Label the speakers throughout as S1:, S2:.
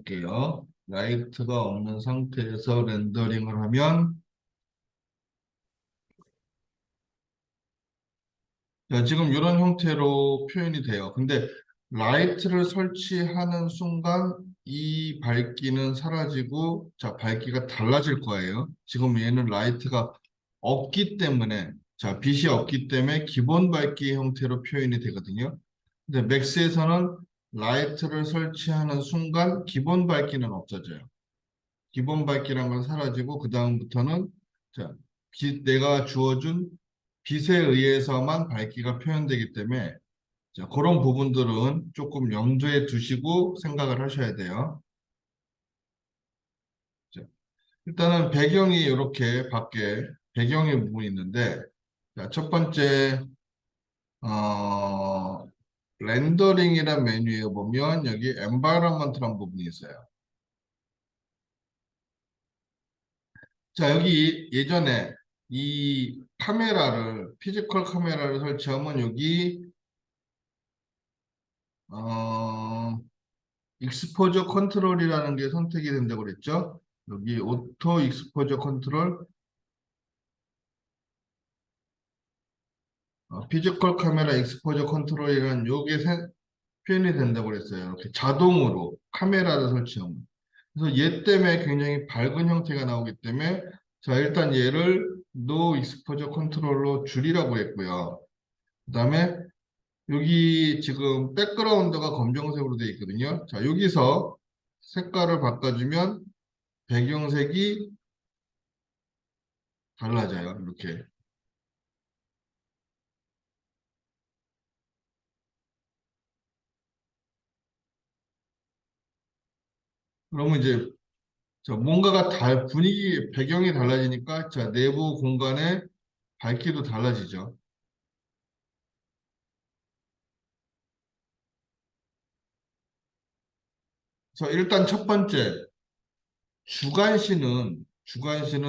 S1: 볼게요. 라이트가 없는 상태에서 렌더링을 하면 자, 지금 이런 형태로 표현이 돼요. 근데 라이트를 설치하는 순간 이 밝기는 사라지고 자, 밝기가 달라질 거예요. 지금 얘는 라이트가 없기 때문에 자, 빛이 없기 때문에 기본 밝기 형태로 표현이 되거든요. 근데 맥스에서는 라이트를 설치하는 순간 기본 밝기는 없어져요. 기본 밝기란 건 사라지고 그 다음부터는 자, 내가 주어준 빛에 의해서만 밝기가 표현되기 때문에 자, 그런 부분들은 조금 염두에 두시고 생각을 하셔야 돼요. 자, 일단은 배경이 이렇게 밖에 배경의 부분이 있는데 자, 첫 번째 어, 렌더링이란 메뉴에 보면 여기 environment라는 부분이 있어요. 자, 여기 예전에 이 카메라를, 피지컬 카메라를 설치하면 여기, 어, 익스포저 컨트롤이라는 게 선택이 된다고 그랬죠? 여기 오토 익스포저 컨트롤, 피지컬 카메라 익스포저 컨트롤이라는 요게 표현이 된다고 그랬어요. 이렇게 자동으로 카메라를 설치하면. 그래서 얘 때문에 굉장히 밝은 형태가 나오기 때문에 자, 일단 얘를 노 익스포저 컨트롤로 줄이라고 했고요. 그 다음에 여기 지금 백그라운드가 검정색으로 되어 있거든요. 자, 여기서 색깔을 바꿔주면 배경색이 달라져요. 이렇게. 그러면 이제 자, 뭔가가 분위기, 배경이 달라지니까 자, 내부 공간의 밝기도 달라지죠. 그래서 일단 첫 번째, 주간시는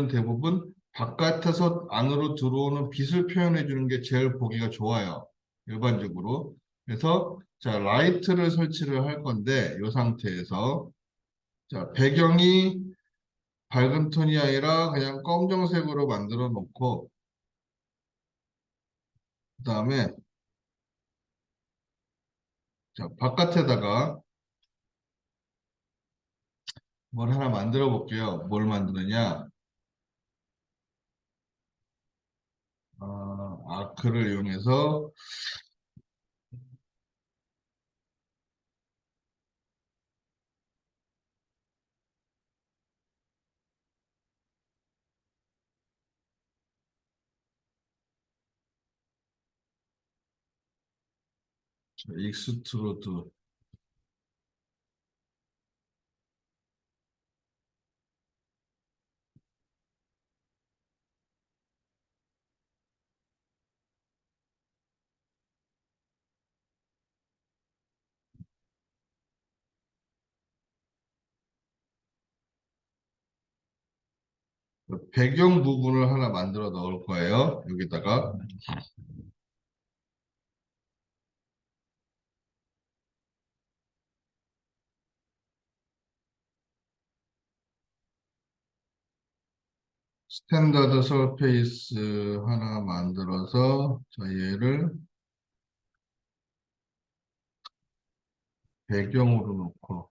S1: 대부분 바깥에서 안으로 들어오는 빛을 표현해 주는 게 제일 보기가 좋아요. 일반적으로. 그래서 자, 라이트를 설치를 할 건데 이 상태에서 자, 배경이 밝은 톤이 아니라 그냥 검정색으로 만들어 놓고 그다음에 자, 바깥에다가 뭘 하나 만들어 볼게요. 뭘 만드느냐? 아크를 이용해서 익스트루드 배경 부분을 하나 만들어 넣을 거예요. 여기다가 스탠다드 서페이스 하나 만들어서 자, 얘를 배경으로 놓고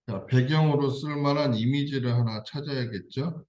S1: 자, 배경으로 쓸 만한 이미지를 하나 찾아야겠죠?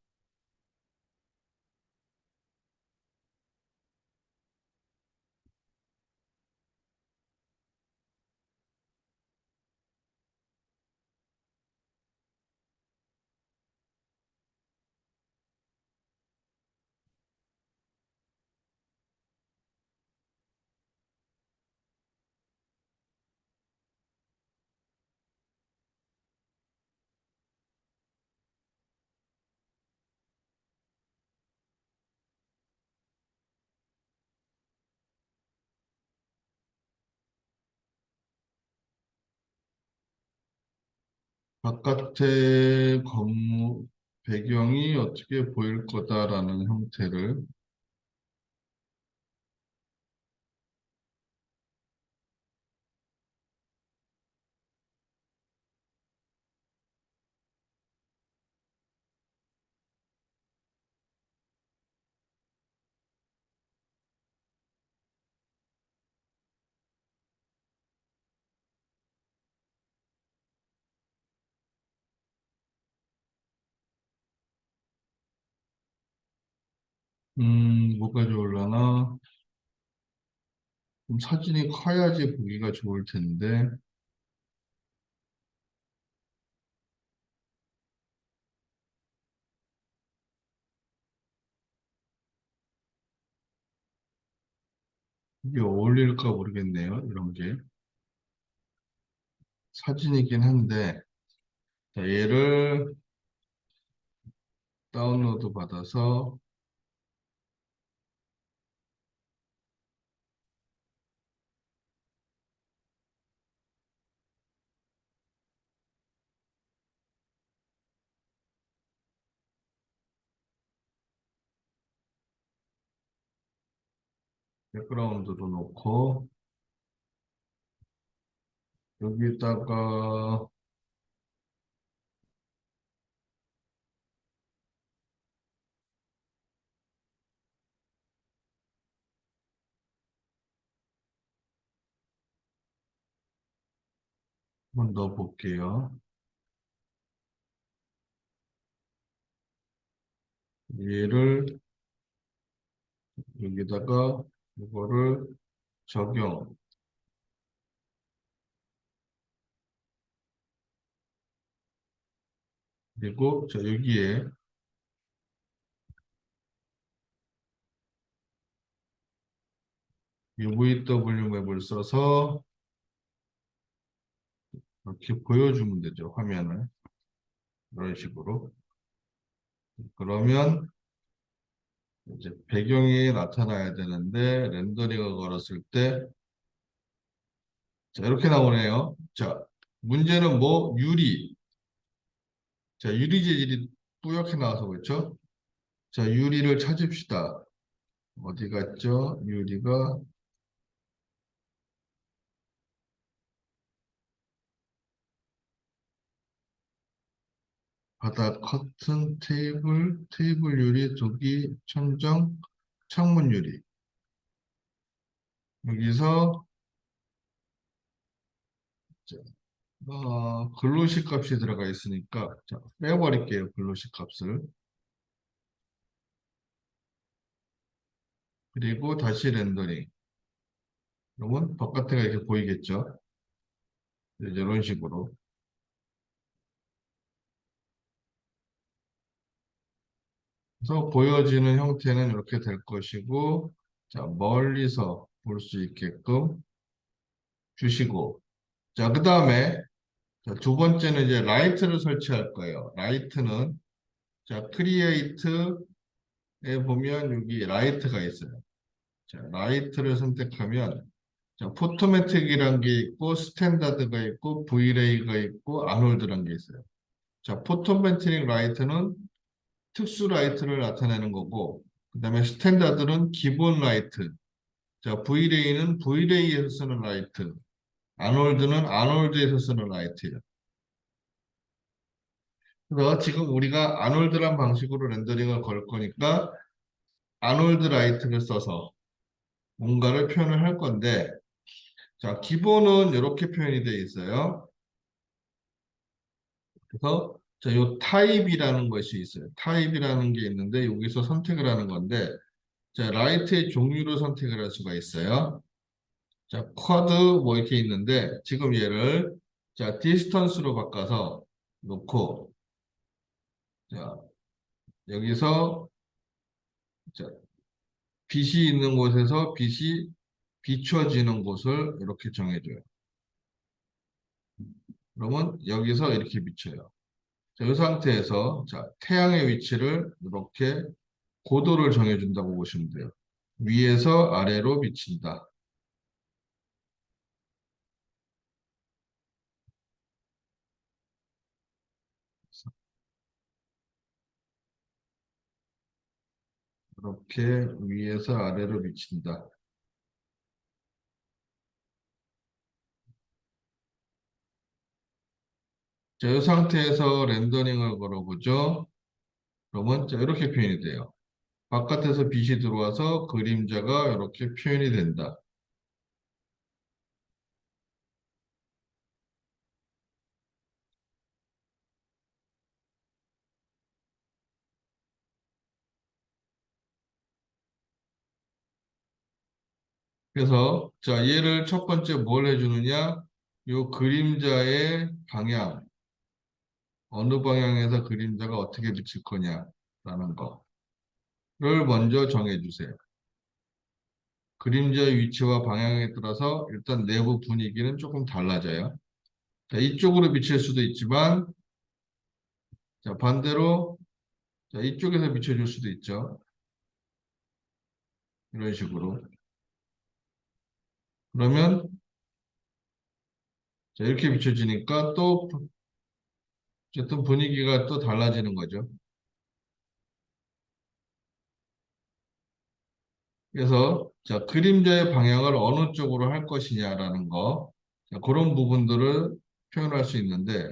S1: 바깥의 건물 배경이 어떻게 보일 거다라는 형태를 뭐가 좋을라나? 좀 사진이 커야지 보기가 좋을 텐데. 이게 어울릴까 모르겠네요. 이런 게. 사진이긴 한데. 자, 얘를 다운로드 받아서 백그라운드로 놓고 여기다가 한번 넣어 볼게요. 얘를 여기다가 이거를 적용. 그리고 자 여기에 UVW 맵을 써서 이렇게 보여주면 되죠. 화면을. 이런 식으로. 그러면 이제 배경이 나타나야 되는데 렌더링을 걸었을 때 자, 이렇게 나오네요. 자, 문제는 뭐? 유리. 자, 유리 재질이 뿌옇게 나와서 그렇죠? 자, 유리를 찾읍시다. 어디 갔죠? 유리가 바닥, 커튼, 테이블 유리, 조기, 천정, 창문 유리. 여기서 자, 글로시 값이 들어가 있으니까 자, 빼버릴게요. 글로시 값을. 그리고 다시 렌더링. 그러면 바깥에가 이렇게 보이겠죠? 이제 이런 식으로. 그래서 보여지는 형태는 이렇게 될 것이고, 자, 멀리서 볼 수 있게끔 주시고, 자, 그 다음에 두 번째는 이제 라이트를 설치할 거예요. 라이트는 자, 크리에이트에 보면 여기 라이트가 있어요. 자, 라이트를 선택하면 자, 포토매틱이란 게 있고 스탠다드가 있고 V레이가 있고 아놀드란 게 있어요. 자, 포토매틱 라이트는 특수 라이트를 나타내는 거고 그다음에 스탠다드는 기본 라이트. 자, V레이는 V레이에서 쓰는 라이트. 아놀드는 아놀드에서 쓰는 라이트예요. 그래서 지금 우리가 아놀드란 방식으로 렌더링을 걸 거니까 아놀드 라이트를 써서 뭔가를 표현을 할 건데 자, 기본은 이렇게 표현이 되어 있어요. 그래서 자, 요 타입이라는 것이 있어요. 타입이라는 게 있는데 여기서 선택을 하는 건데 자, 라이트의 종류를 선택을 할 수가 있어요. 자, 쿼드 뭐 이렇게 있는데 지금 얘를 자, 디스턴스로 바꿔서 놓고 자, 여기서 자, 빛이 있는 곳에서 빛이 비춰지는 곳을 이렇게 정해줘요. 그러면 여기서 이렇게 비춰요. 자, 이 상태에서 자, 태양의 위치를 이렇게 고도를 정해준다고 보시면 돼요. 위에서 아래로 비친다. 이렇게 위에서 아래로 비친다. 자, 이 상태에서 렌더링을 걸어보죠. 그러면 자, 이렇게 표현이 돼요. 바깥에서 빛이 들어와서 그림자가 이렇게 표현이 된다. 그래서 자, 얘를 첫 번째 뭘 해주느냐? 요 그림자의 방향, 어느 방향에서 그림자가 어떻게 비칠 거냐라는 거를 먼저 정해주세요. 그림자의 위치와 방향에 따라서 일단 내부 분위기는 조금 달라져요. 자, 이쪽으로 비칠 수도 있지만, 자, 반대로 자, 이쪽에서 비춰줄 수도 있죠. 이런 식으로. 그러면 자, 이렇게 비춰지니까 또 어쨌든 분위기가 또 달라지는 거죠. 그래서 자, 그림자의 방향을 어느 쪽으로 할 것이냐라는 거, 자, 그런 부분들을 표현할 수 있는데,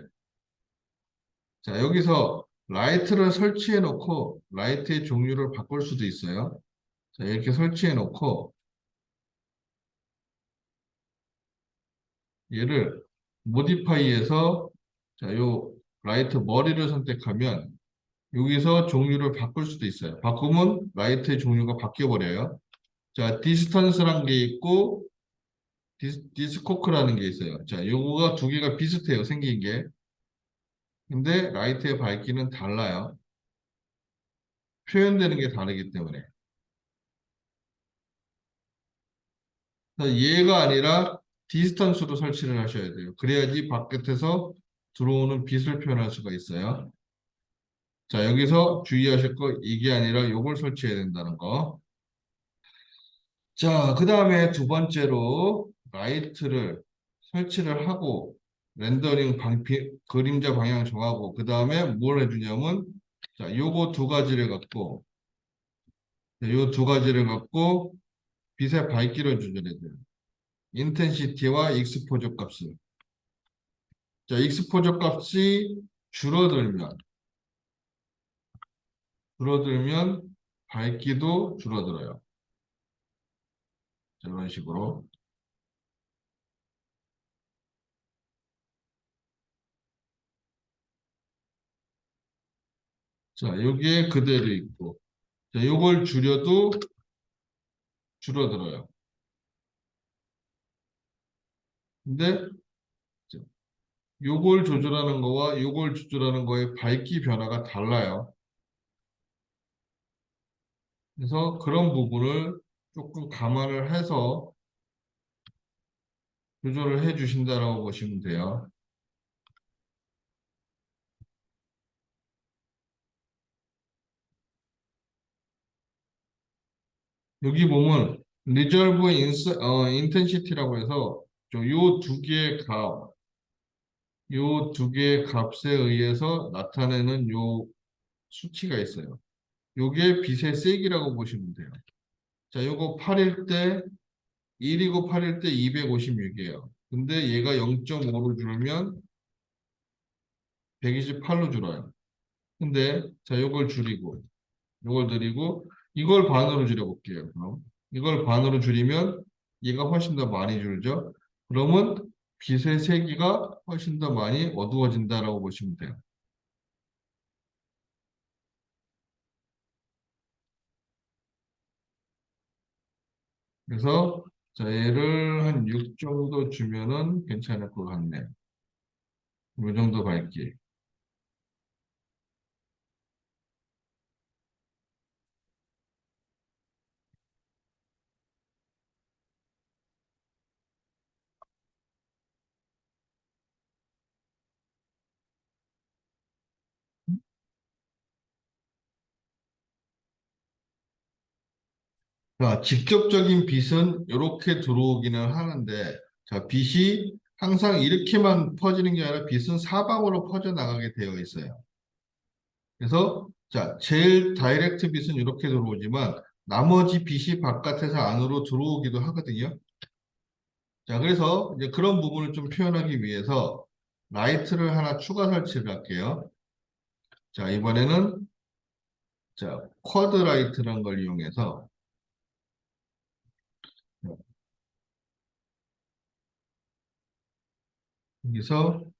S1: 자, 여기서 라이트를 설치해 놓고 라이트의 종류를 바꿀 수도 있어요. 자, 이렇게 설치해 놓고 얘를 모디파이에서 자, 요 라이트 머리를 선택하면 여기서 종류를 바꿀 수도 있어요. 바꾸면 라이트의 종류가 바뀌어 버려요. 자, 디스턴스라는 게 있고 디스코크라는 게 있어요. 자, 요거가 두 개가 비슷해요. 생긴 게. 근데 라이트의 밝기는 달라요. 표현되는 게 다르기 때문에. 그래서 얘가 아니라 디스턴스로 설치를 하셔야 돼요. 그래야지 바깥에서 들어오는 빛을 표현할 수가 있어요. 자, 여기서 주의하실 거 이게 아니라 요걸 설치해야 된다는 거. 자, 그 다음에 두 번째로 라이트를 설치를 하고 렌더링 그림자 방향 정하고 그 다음에 뭘 해주냐면 자, 요거 두 가지를 갖고 요 두 가지를 갖고 빛의 밝기를 조절해야 돼요. 인텐시티와 익스포저 값을. 자, 익스포저 값이 줄어들면 줄어들면 밝기도 줄어들어요. 자, 이런 식으로. 자, 여기에 그대로 있고 자, 요걸 줄여도 줄어들어요. 근데 요걸 조절하는 거와 요걸 조절하는 거의 밝기 변화가 달라요. 그래서 그런 부분을 조금 감안을 해서 조절을 해 주신다라고 보시면 돼요. 여기 보면 리졸브 인텐시티라고 해서 요 두 개의 값, 요 두 개의 값에 의해서 나타내는 요 수치가 있어요. 요게 빛의 세기라고 보시면 돼요. 자, 요거 8일 때 1이고 8일 때 256이에요. 근데 얘가 0.5로 줄으면 128로 줄어요. 근데 자, 요걸 줄이고 요걸 드리고 이걸 반으로 줄여볼게요. 그럼 이걸 반으로 줄이면 얘가 훨씬 더 많이 줄죠. 그러면 빛의 세기가 훨씬 더 많이 어두워진다라고 보시면 돼요. 그래서 자, 얘를 한 6 정도 주면은 괜찮을 것 같네요. 이 정도 밝기. 자, 직접적인 빛은 이렇게 들어오기는 하는데, 자, 빛이 항상 이렇게만 퍼지는 게 아니라 빛은 사방으로 퍼져나가게 되어 있어요. 그래서, 자, 제일 다이렉트 빛은 이렇게 들어오지만, 나머지 빛이 바깥에서 안으로 들어오기도 하거든요. 자, 그래서 이제 그런 부분을 좀 표현하기 위해서 라이트를 하나 추가 설치를 할게요. 자, 이번에는, 자, 쿼드 라이트라는 걸 이용해서, 여기서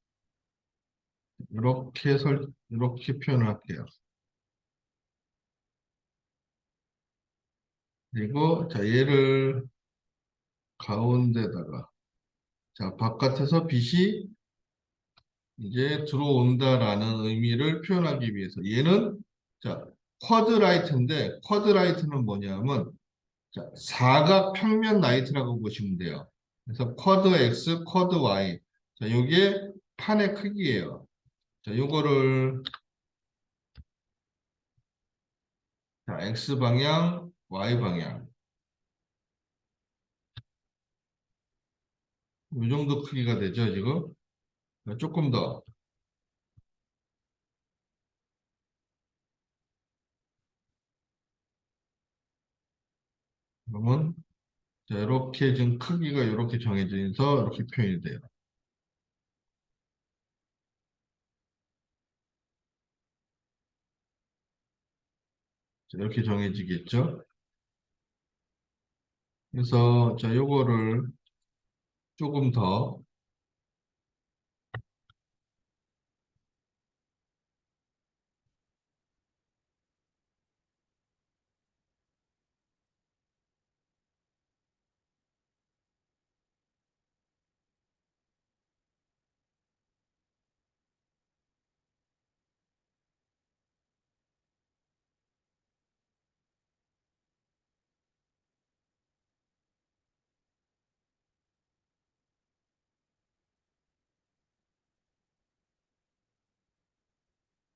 S1: 이렇게 표현을 할게요. 그리고 자 얘를 가운데다가 자, 바깥에서 빛이 이제 들어온다라는 의미를 표현하기 위해서 얘는 자, 쿼드라이트인데 쿼드라이트는 뭐냐면 자, 사각 평면 라이트라고 보시면 돼요. 그래서 쿼드 X, 쿼드 Y. 자, 요게 판의 크기예요. 자, 요거를 자, X 방향, Y 방향. 요 정도 크기가 되죠, 지금? 자, 조금 더. 그러면 자, 이렇게 지금 크기가 이렇게 정해져서 이렇게 표현이 돼요. 자, 이렇게 정해지겠죠? 그래서 자, 요거를 조금 더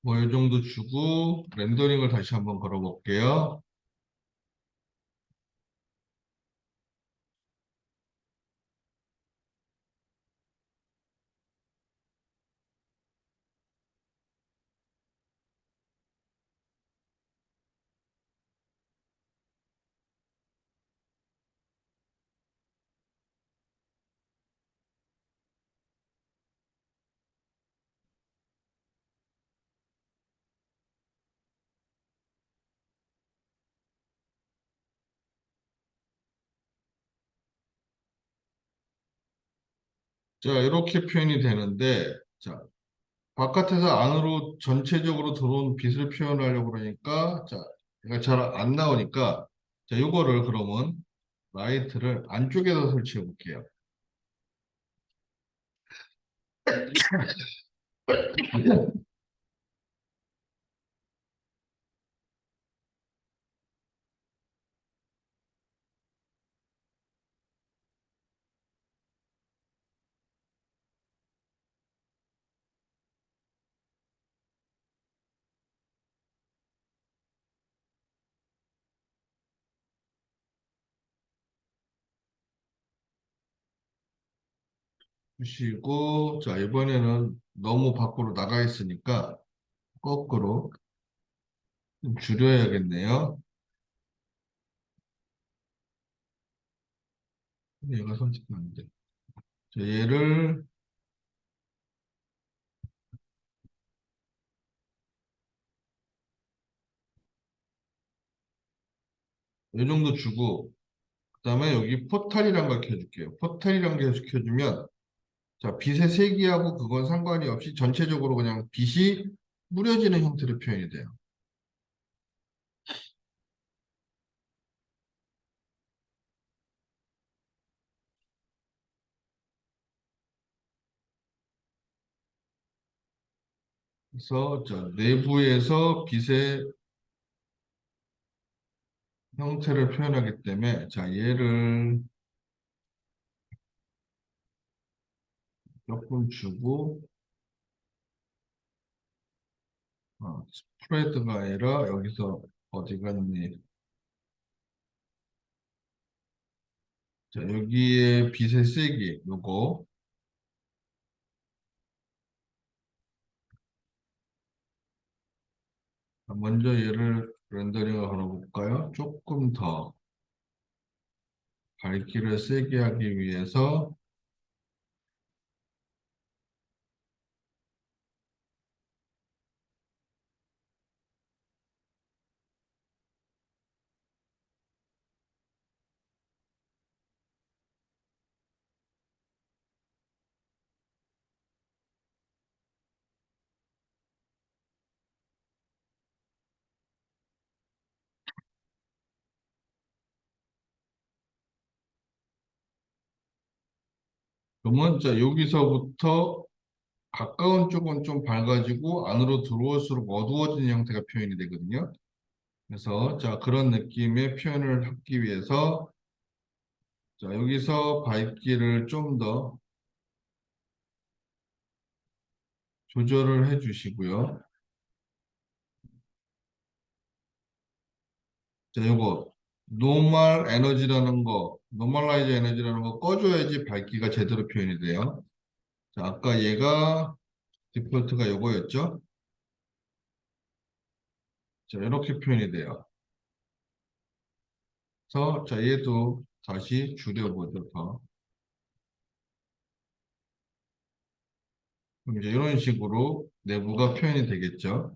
S1: 뭐 이 정도 주고 렌더링을 다시 한번 걸어 볼게요. 자, 이렇게 표현이 되는데 자, 바깥에서 안으로 전체적으로 들어온 빛을 표현하려고 그러니까 자, 얘가 잘 안 나오니까 자, 요거를 그러면 라이트를 안쪽에다 설치해 볼게요. 주시고 자, 이번에는 너무 밖으로 나가 있으니까 거꾸로 좀 줄여야겠네요. 얘가 선택이 안 돼. 자, 얘를 이 정도 주고 그다음에 여기 포탈이란 걸 켜줄게요. 포탈이란 게 계속 켜주면 자, 빛의 세기하고 그건 상관이 없이 전체적으로 그냥 빛이 뿌려지는 형태로 표현이 돼요. 그래서 자, 내부에서 빛의 형태를 표현하기 때문에 자, 얘를 조금 주고 스프레드가 아니라 여기서 어디 갔니? 자, 여기에 빛의 세기 요거 먼저 얘를 렌더링을 걸어볼까요? 조금 더 밝기를 세게 하기 위해서 그러면 자, 여기서부터 가까운 쪽은 좀 밝아지고 안으로 들어올수록 어두워지는 형태가 표현이 되거든요. 그래서 자, 그런 느낌의 표현을 하기 위해서 자, 여기서 밝기를 좀 더 조절을 해 주시고요. 자, 요거 노멀 에너지라는 거, 노멀라이즈 에너지라는 거 꺼줘야지 밝기가 제대로 표현이 돼요. 자, 아까 얘가 디폴트가 요거였죠? 자, 이렇게 표현이 돼요. 그래서 자, 얘도 다시 줄여보죠. 더. 그럼 이제 이런 식으로 내부가 표현이 되겠죠.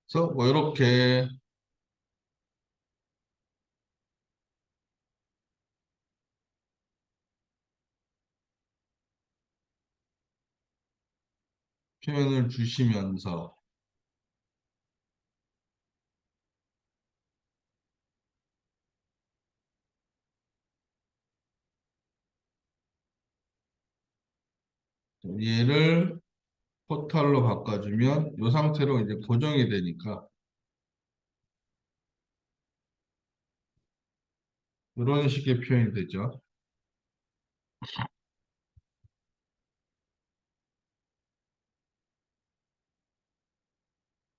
S1: 그래서 뭐 이렇게 표현을 주시면서 얘를 포탈로 바꿔주면 이 상태로 이제 고정이 되니까 이런 식의 표현이 되죠.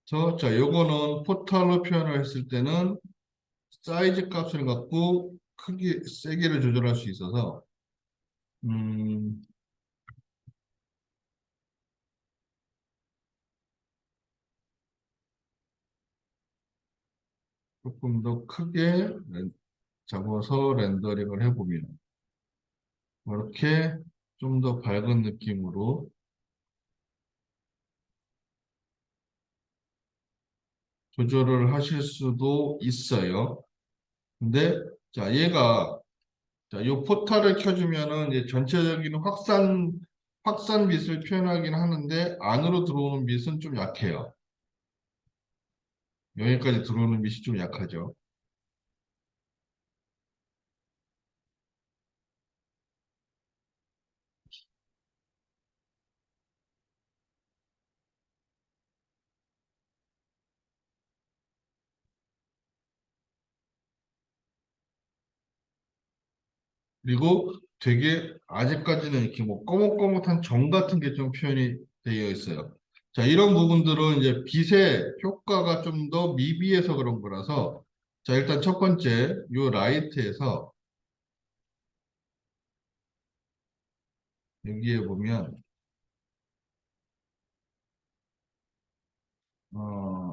S1: 그래서 자, 요거는 포탈로 표현을 했을 때는 사이즈 값을 갖고 크기, 세기를 조절할 수 있어서 음, 조금 더 크게 잡아서 렌더링을 해보면 이렇게 좀 더 밝은 느낌으로 조절을 하실 수도 있어요. 근데 자, 얘가 자, 요 포탈을 켜주면은 이제 전체적인 확산 빛을 표현하긴 하는데 안으로 들어오는 빛은 좀 약해요. 여기까지 들어오는 빛이 좀 약하죠. 그리고 되게 아직까지는 이렇게 뭐 거뭇거뭇한 점 같은 게 좀 표현이 되어 있어요. 자, 이런 부분들은 이제 빛의 효과가 좀 더 미비해서 그런 거라서 자, 일단 첫 번째 요 라이트에서 여기에 보면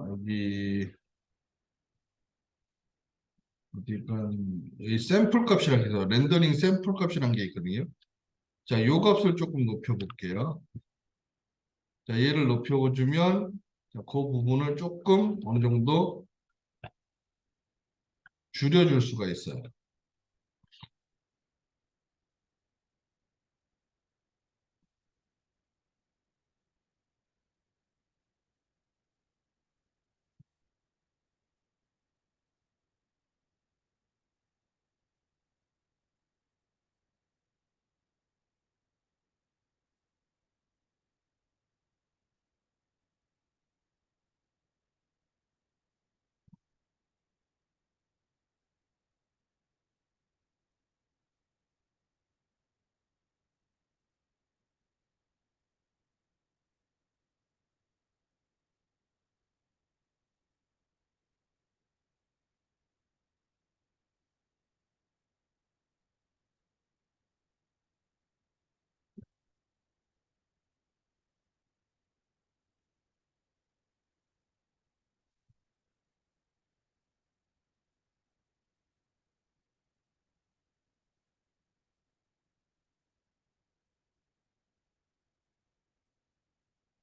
S1: 여기 어디가 이 샘플 값이라고 해서 렌더링 샘플 값이라는 게 있거든요. 자, 요 값을 조금 높여볼게요. 자, 얘를 높여주면 자, 그 부분을 조금 어느 정도 줄여줄 수가 있어요.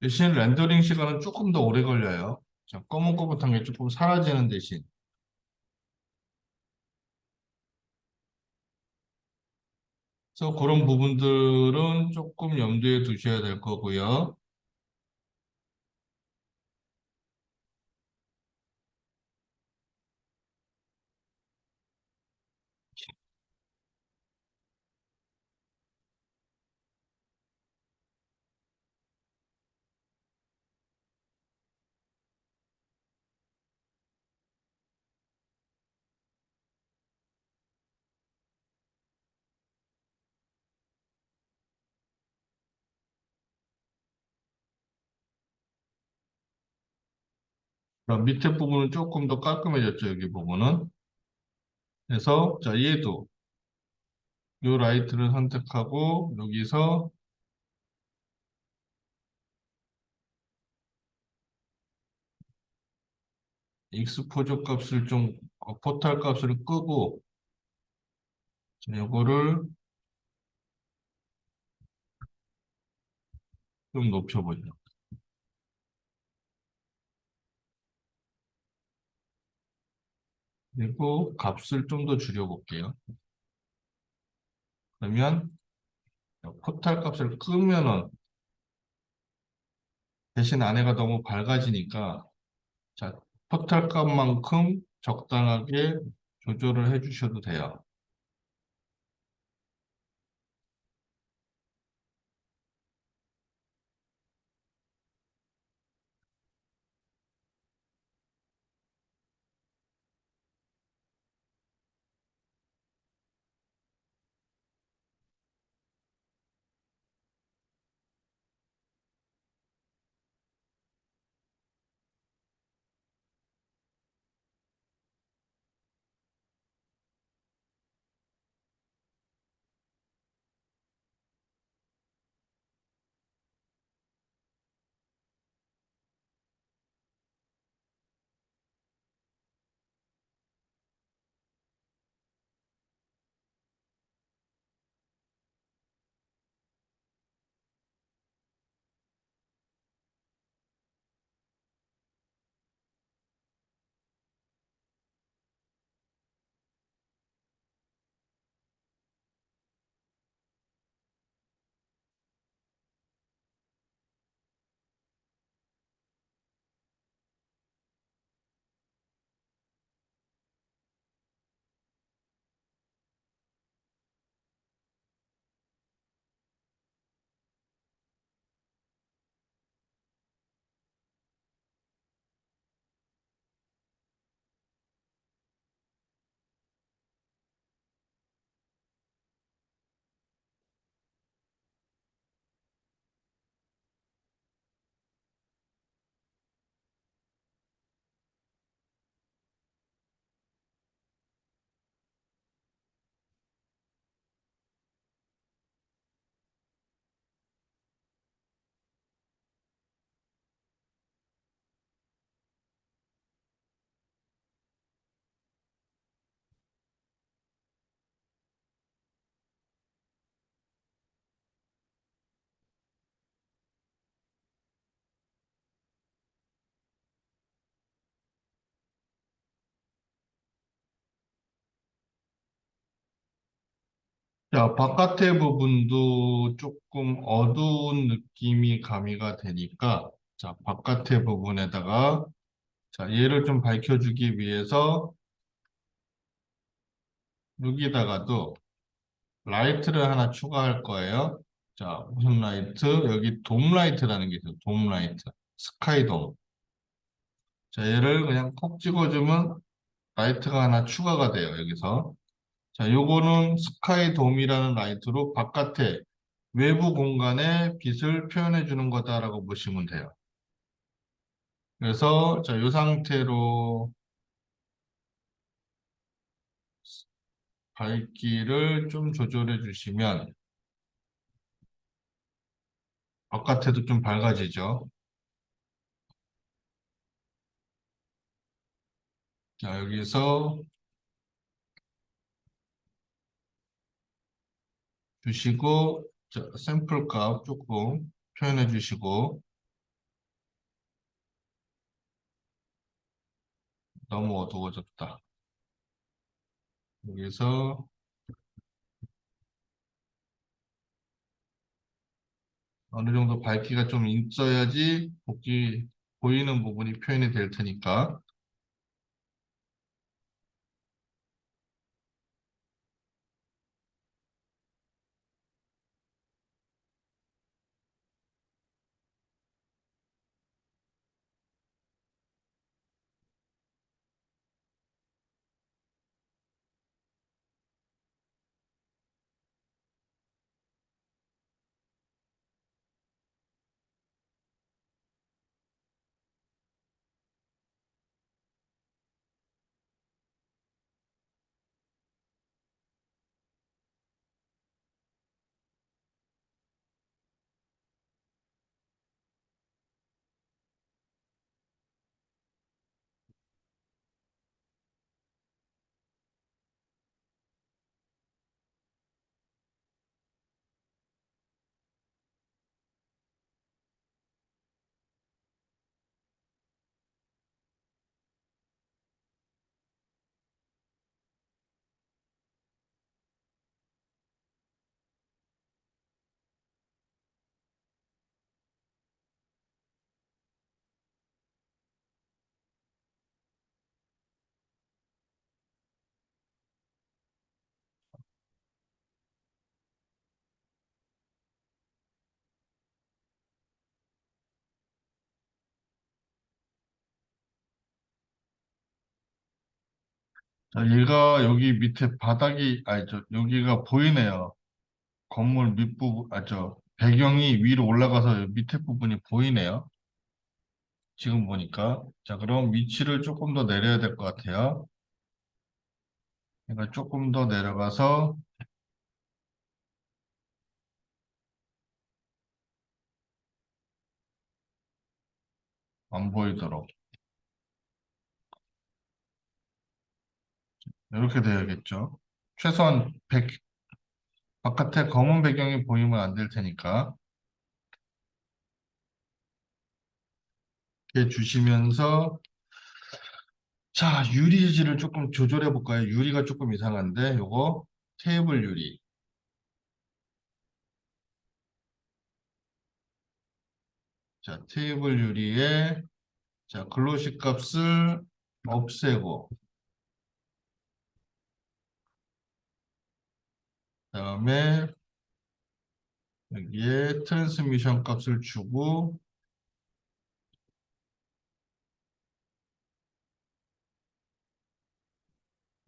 S1: 대신 렌더링 시간은 조금 더 오래 걸려요. 자, 거뭇거뭇한 게 조금 사라지는 대신. 그래서 그런 부분들은 조금 염두에 두셔야 될 거고요. 그럼 밑에 부분은 조금 더 깔끔해졌죠, 여기 부분은. 그래서, 자, 얘도, 요 라이트를 선택하고, 여기서 익스포저 값을 좀, 포탈 값을 끄고, 자, 요거를 좀 높여보죠. 그리고 값을 좀 더 줄여볼게요. 그러면, 포탈 값을 끄면은, 대신 안에가 너무 밝아지니까, 자, 포탈 값만큼 적당하게 조절을 해주셔도 돼요. 자, 바깥의 부분도 조금 어두운 느낌이 가미가 되니까, 자, 바깥의 부분에다가, 자, 얘를 좀 밝혀주기 위해서, 여기다가도 라이트를 하나 추가할 거예요. 자, 무슨 라이트? 여기 돔 라이트라는 게 있어요. 돔 라이트. 스카이 돔. 자, 얘를 그냥 콕 찍어주면 라이트가 하나 추가가 돼요, 여기서. 자, 요거는 스카이 돔이라는 라이트로 바깥에 외부 공간의 빛을 표현해 주는 거다라고 보시면 돼요. 그래서 자, 이 상태로 밝기를 좀 조절해 주시면 바깥에도 좀 밝아지죠. 자, 여기서 주시고 자, 샘플 값 조금 표현해 주시고 너무 어두워졌다. 여기서 어느 정도 밝기가 좀 있어야지 복귀 보이는 부분이 표현이 될 테니까. 자, 얘가 여기 밑에 바닥이, 아니, 여기가 보이네요. 건물 밑부분, 배경이 위로 올라가서 밑에 부분이 보이네요. 지금 보니까. 자, 그럼 위치를 조금 더 내려야 될 것 같아요. 그러니까 조금 더 내려가서 안 보이도록. 이렇게 돼야겠죠. 최소한 바깥에 검은 배경이 보이면 안 될 테니까. 이렇게 주시면서, 자, 유리질을 조금 조절해 볼까요? 유리가 조금 이상한데, 요거 테이블 유리. 자, 테이블 유리에, 자, 글로시 값을 없애고, 그다음에 여기에 트랜스미션 값을 주고,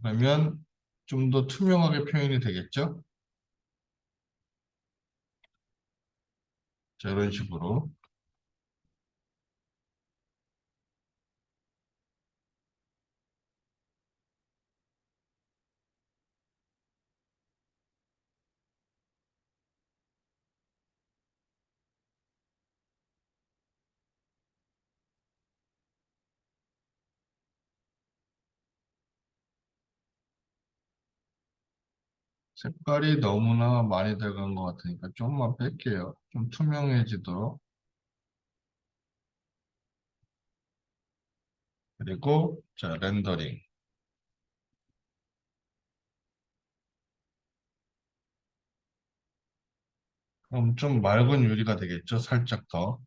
S1: 그러면 좀 더 투명하게 표현이 되겠죠? 자, 이런 식으로. 색깔이 너무나 많이 들어간 것 같으니까 좀만 뺄게요. 좀 투명해지도록. 그리고, 자, 렌더링. 그럼 좀 맑은 유리가 되겠죠? 살짝 더.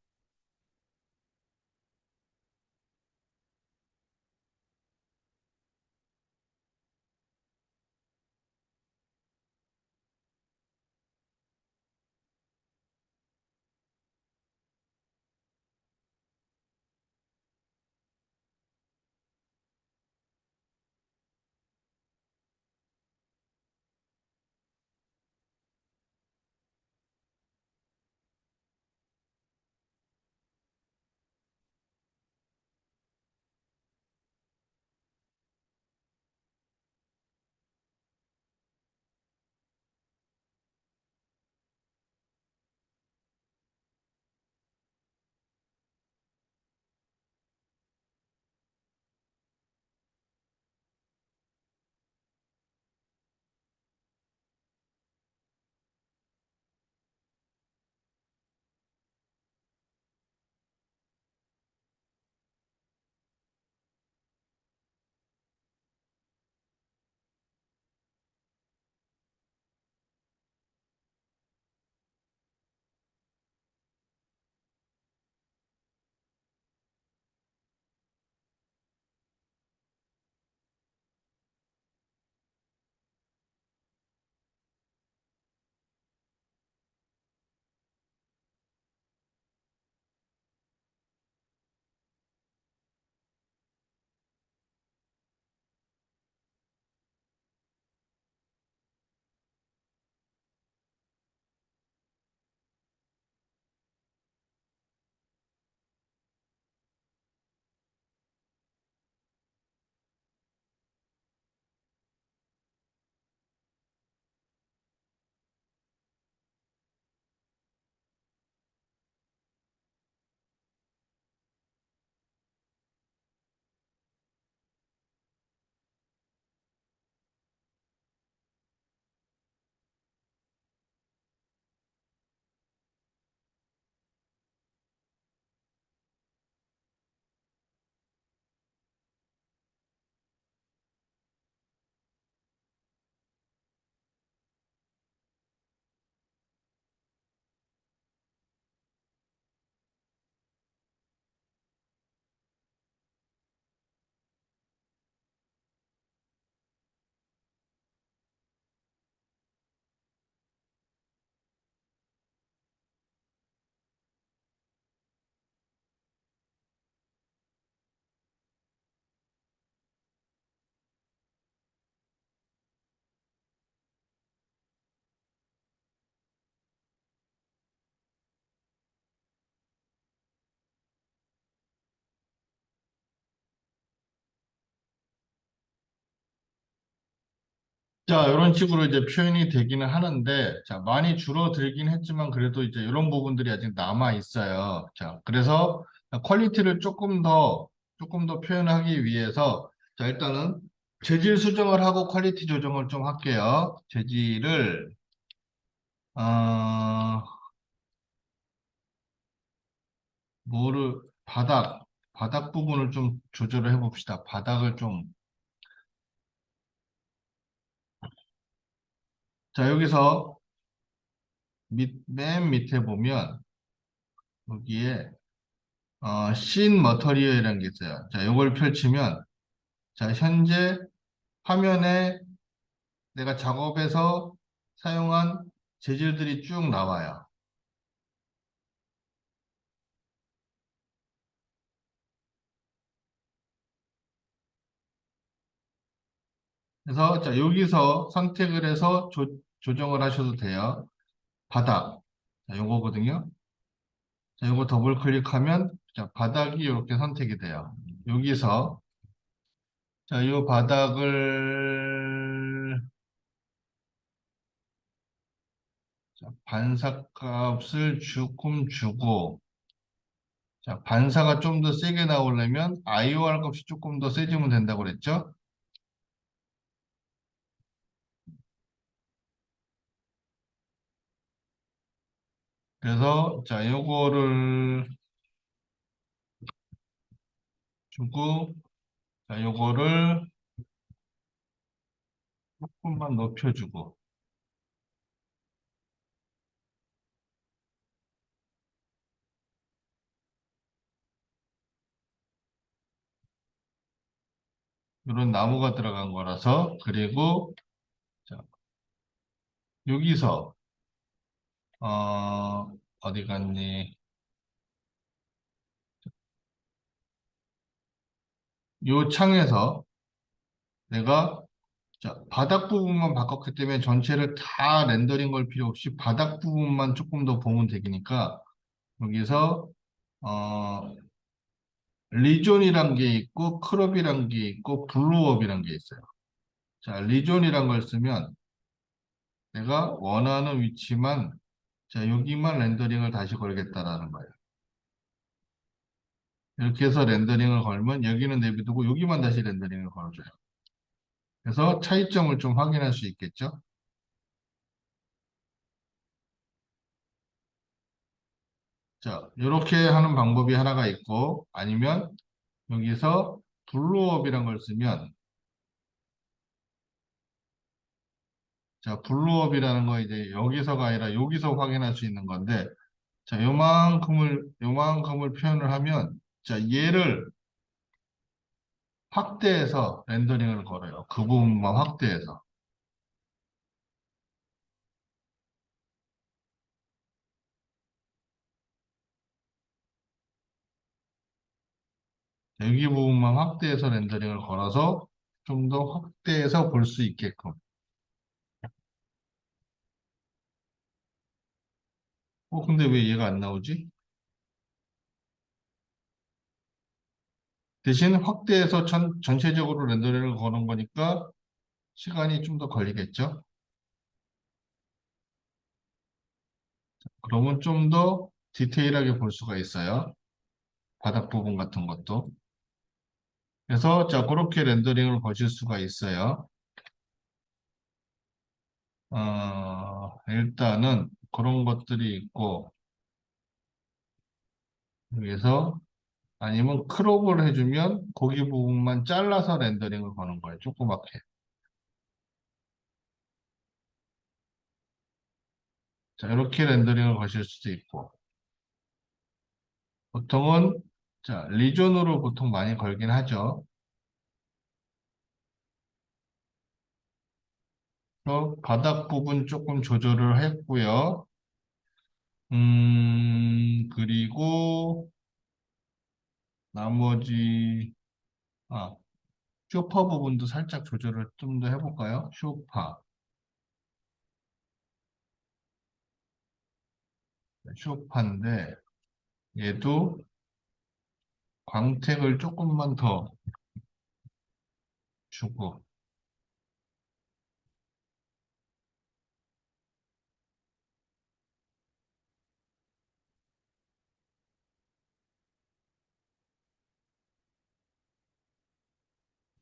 S1: 자, 이런 식으로 이제 표현이 되기는 하는데, 자, 많이 줄어들긴 했지만, 그래도 이제 이런 부분들이 아직 남아 있어요. 자, 그래서 퀄리티를 조금 더 표현하기 위해서, 자, 일단은 재질 수정을 하고 퀄리티 조정을 좀 할게요. 재질을, 어, 뭐를, 바닥 부분을 좀 조절을 해봅시다. 바닥을 좀, 자, 여기서 맨 밑에 보면, 여기에 씬 머터리얼이라는 게 있어요. 자, 이걸 펼치면, 자, 현재 화면에 내가 작업해서 사용한 재질들이 쭉 나와요. 그래서, 자, 여기서 선택을 해서 조정을 하셔도 돼요. 바닥. 자, 요거거든요. 자, 요거 더블 클릭하면, 자, 바닥이 이렇게 선택이 돼요. 여기서, 자, 요 바닥을, 자, 반사값을 조금 주고, 자, 반사가 좀 더 세게 나오려면 IOR 값이 조금 더 세지면 된다고 그랬죠? 그래서 자, 요거를 주고 자, 요거를 조금만 높여주고 이런 나무가 들어간 거라서 그리고 자, 여기서 어디 갔니? 요 창에서 내가 자, 바닥 부분만 바꿨기 때문에 전체를 다 렌더링 걸 필요 없이 바닥 부분만 조금 더 보면 되니까 여기서 어, 리존이란 게 있고 크롭이란 게 있고 블루업이란 게 있어요. 자, 리존이란 걸 쓰면 내가 원하는 위치만 자, 여기만 렌더링을 다시 걸겠다라는 거예요. 이렇게 해서 렌더링을 걸면 여기는 내비두고 여기만 다시 렌더링을 걸어줘요. 그래서 차이점을 좀 확인할 수 있겠죠. 자, 이렇게 하는 방법이 하나가 있고 아니면 여기서 블루업이란 걸 쓰면 자, 블루업이라는 거 이제 여기서가 아니라 여기서 확인할 수 있는 건데 자, 요만큼을 표현을 하면 자, 얘를 확대해서 렌더링을 걸어요. 그 부분만 확대해서. 여기 부분만 확대해서 렌더링을 걸어서 좀 더 확대해서 볼 수 있게끔. 근데 왜 얘가 안 나오지? 대신 확대해서 전체적으로 렌더링을 거는 거니까 시간이 좀 더 걸리겠죠? 그러면 좀 더 디테일하게 볼 수가 있어요. 바닥 부분 같은 것도. 그래서 자, 그렇게 렌더링을 거실 수가 있어요. 일단은 그런 것들이 있고, 여기서 아니면 크롭을 해주면 고기 부분만 잘라서 렌더링을 거는 거예요. 조그맣게. 자, 이렇게 렌더링을 거실 수도 있고, 보통은, 자, 리존으로 보통 많이 걸긴 하죠. 바닥 부분 조금 조절을 했고요. 그리고 나머지, 아, 쇼파 부분도 살짝 조절을 좀 더 해볼까요? 쇼파. 쇼파인데, 얘도 광택을 조금만 더 주고,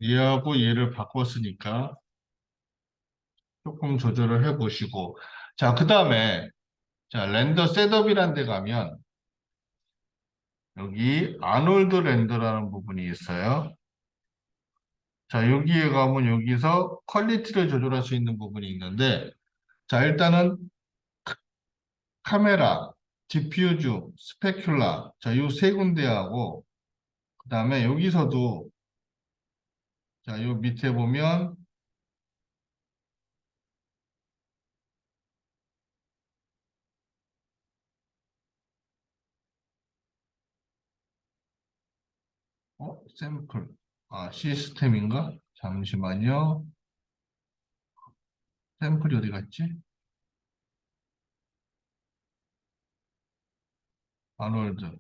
S1: 얘하고 얘를 바꿨으니까 조금 조절을 해 보시고. 자, 그 다음에, 자, 렌더 셋업이란 데 가면, 여기 아놀드 렌더라는 부분이 있어요. 자, 여기에 가면 여기서 퀄리티를 조절할 수 있는 부분이 있는데, 자, 일단은 카메라, 디퓨즈, 스페큘라, 자, 요 세 군데하고, 그 다음에 여기서도, 자, 요 밑에 보면, 샘플. 시스템인가? 잠시만요. 샘플이 어디 갔지? 아놀드.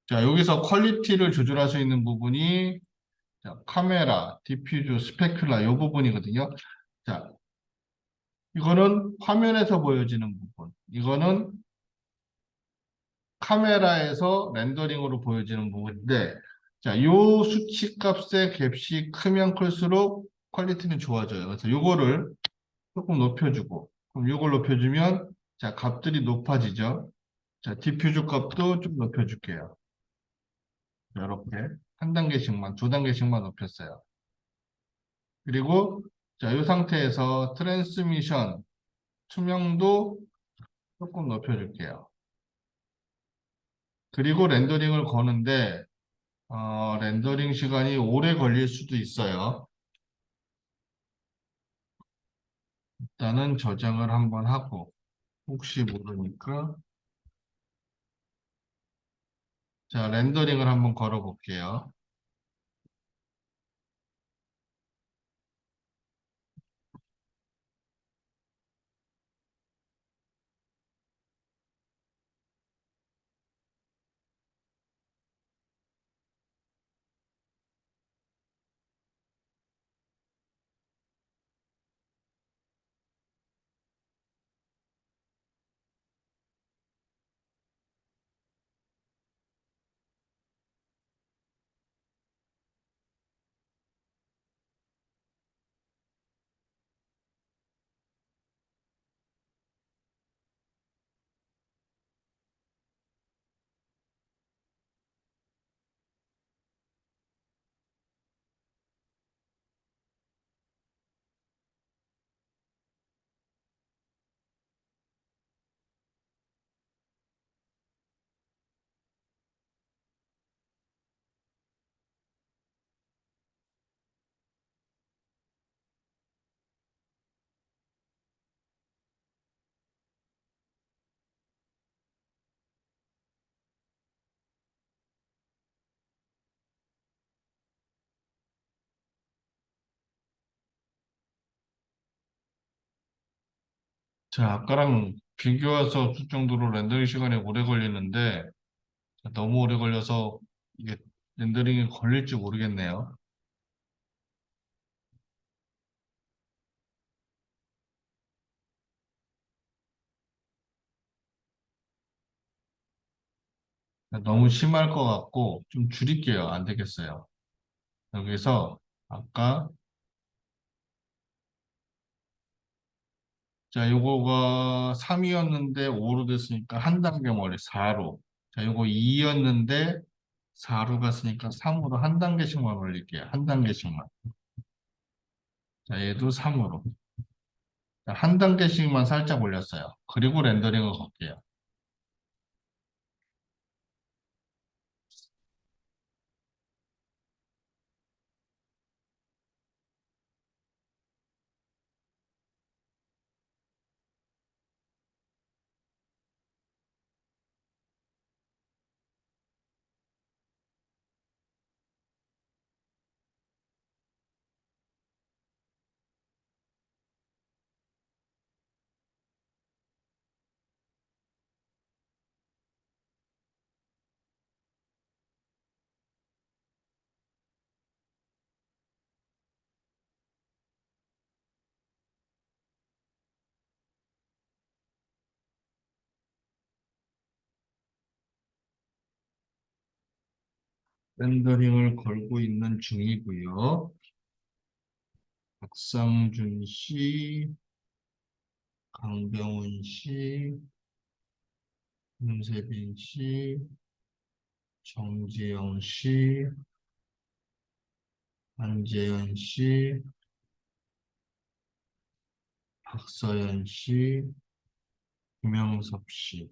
S1: 자, 여기서 퀄리티를 조절할 수 있는 부분이, 자, 카메라, 디퓨즈, 스페큘라, 요 부분이거든요. 자, 이거는 화면에서 보여지는 부분. 이거는 카메라에서 렌더링으로 보여지는 부분인데, 자, 요 수치 값의 갭이 크면 클수록 퀄리티는 좋아져요. 그래서 요거를 조금 높여주고, 그럼 요걸 높여주면, 자, 값들이 높아지죠. 자, 디퓨저 값도 좀 높여줄게요. 이렇게 한 단계씩만, 두 단계씩만 높였어요. 그리고 자, 이 상태에서 트랜스미션 투명도 조금 높여줄게요. 그리고 렌더링을 거는데 렌더링 시간이 오래 걸릴 수도 있어요. 일단은 저장을 한번 하고 혹시 모르니까 자, 렌더링을 한번 걸어 볼게요. 자, 아까랑 비교해서 줄 정도로 렌더링 시간이 오래 걸리는데 너무 오래 걸려서 이게 렌더링이 걸릴지 모르겠네요. 너무 심할 것 같고 좀 줄일게요. 안 되겠어요. 여기서 아까 자 요거가 3이었는데 5로 됐으니까 한 단계 멀리 4로. 자 요거 2였는데 4로 갔으니까 3으로 한 단계씩만 올릴게요. 한 단계씩만. 자 얘도 3으로. 한 단계씩만 살짝 올렸어요. 그리고 렌더링을 걸게요. 렌더링을 걸고 있는 중이고요. 박상준 씨, 강병훈 씨, 윤세빈 씨, 정재영 씨, 안재현 씨, 박서연 씨, 김영섭 씨.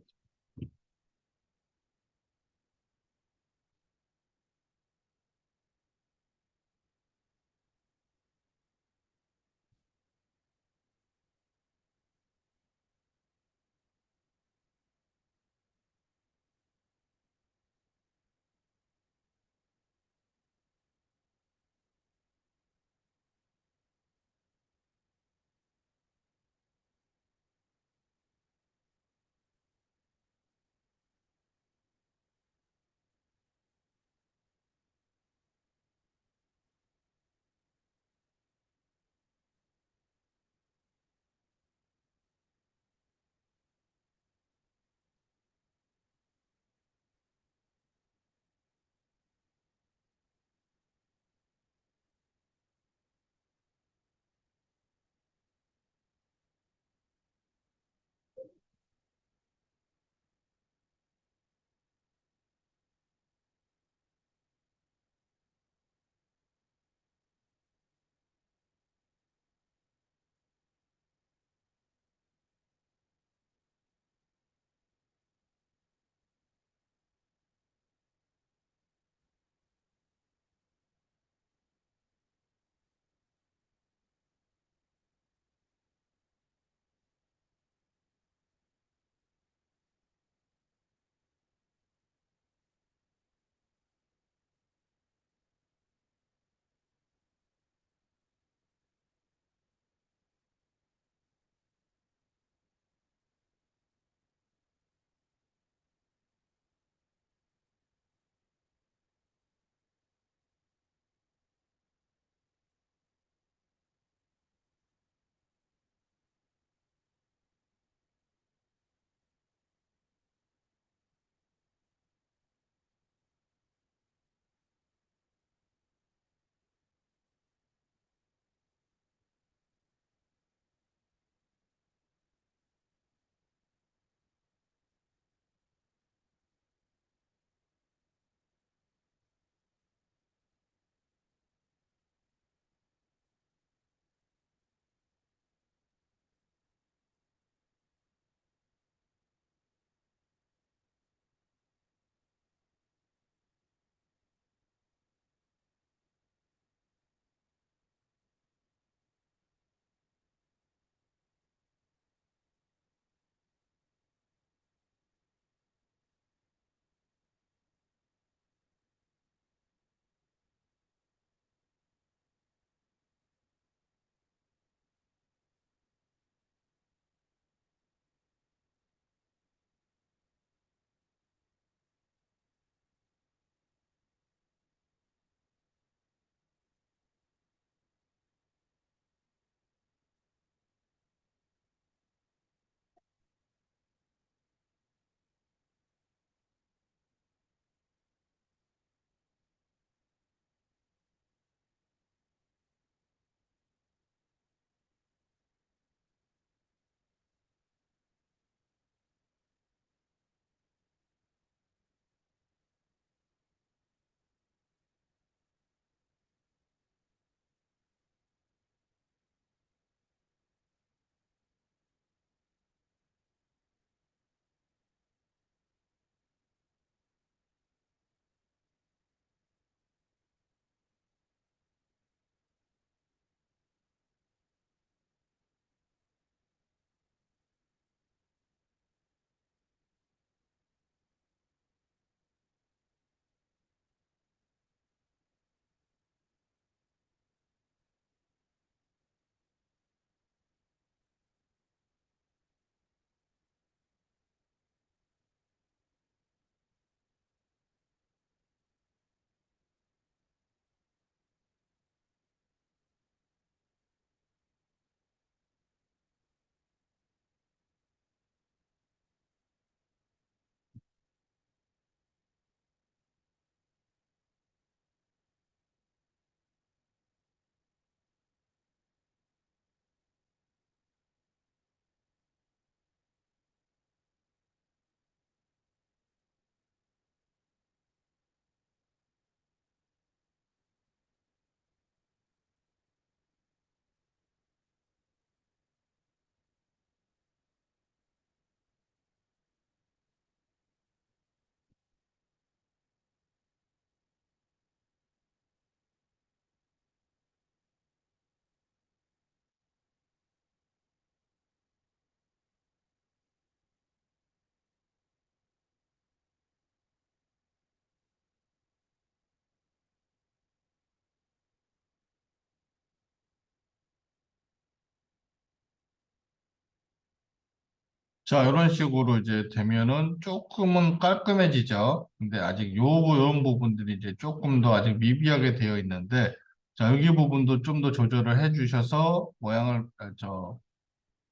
S1: 자, 이런 식으로 이제 되면은 조금은 깔끔해지죠. 근데 아직 이런 부분들이 이제 조금 더 아직 미비하게 되어 있는데, 자, 여기 부분도 좀 더 조절을 해 주셔서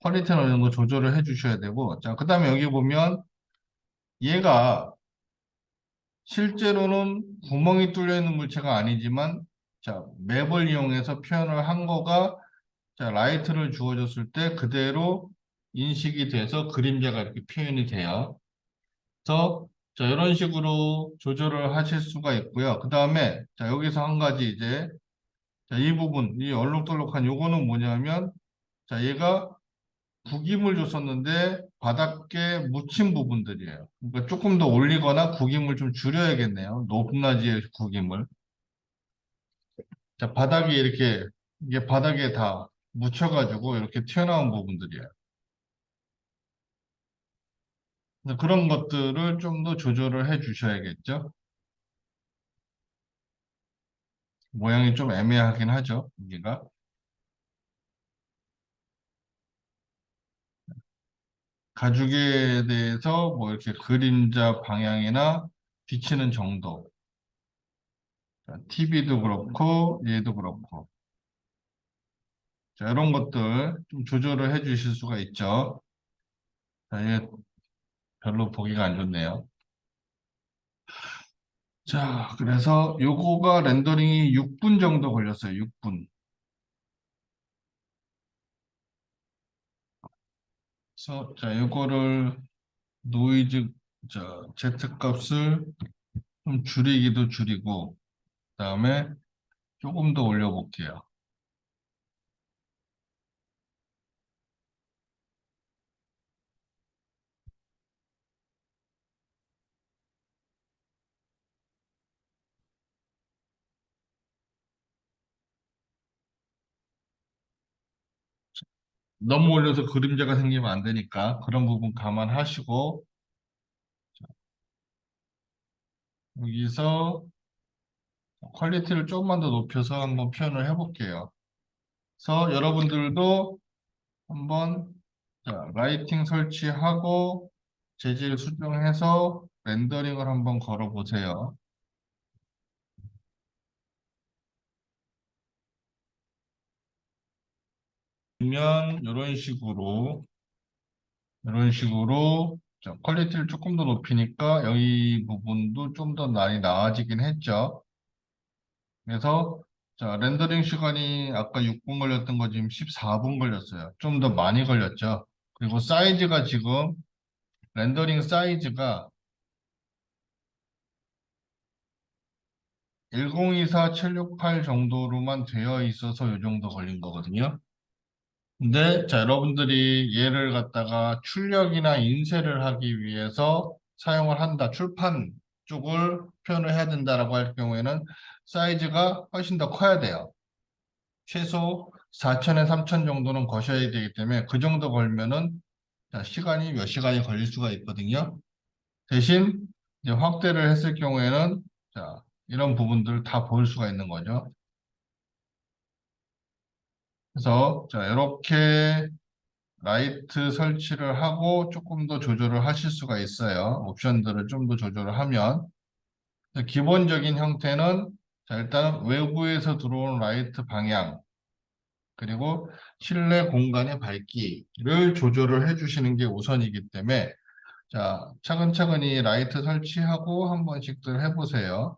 S1: 퀄리티는 어느 정도 조절을 해 주셔야 되고, 자, 그 다음에 여기 보면 얘가 실제로는 구멍이 뚫려 있는 물체가 아니지만, 자, 맵을 이용해서 표현을 한 거가, 자, 라이트를 주어졌을 때 그대로 인식이 돼서 그림자가 이렇게 표현이 돼요. 그래서 자, 이런 식으로 조절을 하실 수가 있고요. 그 다음에 자, 여기서 한 가지 이제 자, 이 부분, 이 얼룩덜룩한 요거는 뭐냐면 자, 얘가 구김을 줬었는데 바닥에 묻힌 부분들이에요. 그러니까 조금 더 올리거나 구김을 좀 줄여야겠네요. 높낮이의 구김을. 자, 바닥이 이렇게 이게 바닥에 다 묻혀가지고 이렇게 튀어나온 부분들이에요. 그래서 그런 것들을 좀 더 조절을 해 주셔야겠죠. 모양이 좀 애매하긴 하죠, 여기가. 가죽에 대해서 뭐 이렇게 그림자 방향이나 비치는 정도. TV도 그렇고, 얘도 그렇고. 자, 이런 것들 좀 조절을 해 주실 수가 있죠. 자, 얘 별로 보기가 안 좋네요. 자, 그래서 요거가 렌더링이 6분 정도 걸렸어요. 6분. 그래서 자, 요거를 노이즈 Z 값을 좀 줄이기도 줄이고, 그다음에 조금 더 올려볼게요. 너무 올려서 그림자가 생기면 안 되니까 그런 부분 감안하시고 여기서 퀄리티를 조금만 더 높여서 한번 표현을 해볼게요. 그래서 여러분들도 한번 자, 라이팅 설치하고 재질 수정해서 렌더링을 한번 걸어보세요. 그러면 이런 식으로 자, 퀄리티를 조금 더 높이니까 여기 부분도 좀 더 많이 나아지긴 했죠. 그래서 자, 렌더링 시간이 아까 6분 걸렸던 거 지금 14분 걸렸어요. 좀 더 많이 걸렸죠. 그리고 사이즈가 지금 렌더링 사이즈가 1024-768 정도로만 되어 있어서 이 정도 걸린 거거든요. 근데 자, 여러분들이 얘를 갖다가 출력이나 인쇄를 하기 위해서 사용을 한다. 출판 쪽을 표현을 해야 된다라고 할 경우에는 사이즈가 훨씬 더 커야 돼요. 최소 4천에 3천 정도는 거셔야 되기 때문에 그 정도 걸면은 자, 시간이 몇 시간이 걸릴 수가 있거든요. 대신 이제 확대를 했을 경우에는 자, 이런 부분들 다 볼 수가 있는 거죠. 그래서 자, 이렇게 라이트 설치를 하고 조금 더 조절을 하실 수가 있어요. 옵션들을 좀 더 조절을 하면 기본적인 형태는 자, 일단 외부에서 들어오는 라이트 방향 그리고 실내 공간의 밝기를 조절을 해주시는 게 우선이기 때문에 자, 차근차근히 라이트 설치하고 한 번씩들 해보세요.